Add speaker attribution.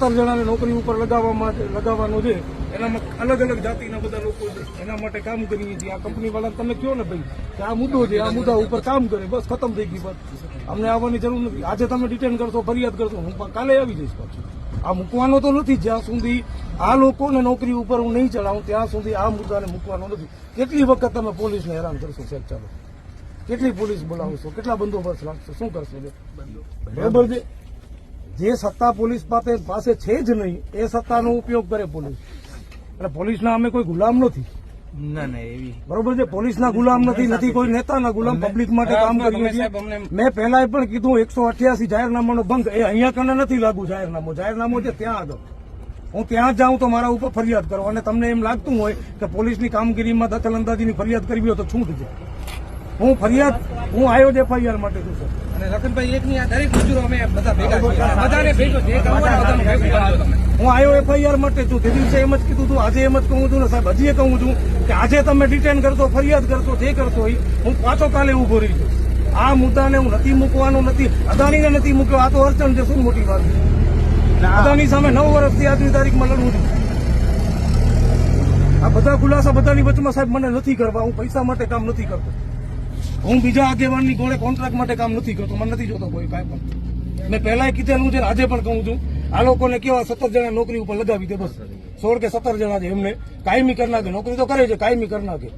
Speaker 1: 17 જણાને નોકરી ઉપર લગાવવાનો છે, એનામાં અલગ અલગ જાતિના બધા લોકો છે, એના માટે કામ કરીએ છીએ. આ કંપની વાળા તમે કહો ને ભાઈ કે આ મુદ્દો છે, આ મુદ્દા ઉપર કામ કરે, બસ ખતમ થઈ ગઈ વાત. અમને આવવાની જરૂર નથી. આજે તમે ડિટેન કરશો, ફરિયાદ કરશો, હું કાલે આવી જઈશ પાછું. આ મૂકવાનો તો નથી. જ્યાં સુધી આ લોકોને નોકરી ઉપર હું નહીં ચડાવું ત્યાં સુધી આ મુદ્દાને મૂકવાનો નથી. કેટલી વખત તમે પોલીસને હેરાન કરશો સાહેબ? ચાલો, કેટલી પોલીસ બોલાવશો? કેટલા બંદોબસ્ત રાખશો? શું કરશો? બરાબર છે. જે સત્તા પોલીસ પાસે છે જ નહીં એ સત્તાનો ઉપયોગ કરે પોલીસ. એટલે પોલીસના અમે કોઈ ગુલામ નથી.
Speaker 2: ના ના એવી
Speaker 1: બરોબર છે. પોલીસના ગુલામ નથી કોઈ નેતાના ગુલામ. પબ્લિક માટે કામ કરીએ છીએ. મેં પહેલા પણ કીધું 188 જાહેરનામાનો ભંગ એ અહીંયા કને નથી લાગુ. જાહેરનામું છે ત્યાં આગળ. હું ત્યાં જાઉં તો મારા ઉપર ફરિયાદ કરો, અને તમને એમ લાગતું હોય કે પોલીસની કામગીરીમાં દખલઅંદાજીની ફરિયાદ કરવી હોય તો છૂટ છે. હું આવ્યો જ FIR માટે છું સર.
Speaker 2: અને રતનભાઈ એકની આ દરેક મજૂરો અમે બધા ભેગા છીએ. બધાને ભેગો જે કામ હોય બધાને ભેગું કરજો તમે.
Speaker 1: હું આવ્યો FIR માટે છું. તે દિવસે એમ જ કીધું હતું, આજે એમ જ કહું છું ને સાહેબ, હજી એ કહું છું કે આજે તમે ડિટેન કરશો, ફરિયાદ કરશો, જે કરશો એ હું પાછો કાલે ઉભો રહી છું. આ મુદ્દાને હું નથી મૂકવાનો. નથી અદાણીને નથી મૂક્યો. આ તો અડચણ છે. શું મોટી વાત છે? અદાણી સામે 9 વર્ષથી આજની તારીખમાં લડવું છું. આ બધા ખુલાસા બધાની વચમાં સાહેબ મને નથી કરવા. હું પૈસા માટે કામ નથી કરતો. હું બીજા આગેવાનની જોડે કોન્ટ્રાક્ટ માટે કામ નથી કરતો. મને નથી જોતો કોઈ કાંઈ પણ. મેં પહેલા કીધેલું છે, આજે પણ કહું છું, આ લોકોને કેવા 17 જણા નોકરી ઉપર લગાવી દે, બસ 16 કે 17 જણા છે, એમને કાયમી કરી નાખે. નોકરી તો કરે છે, કાયમી કરી નાખે.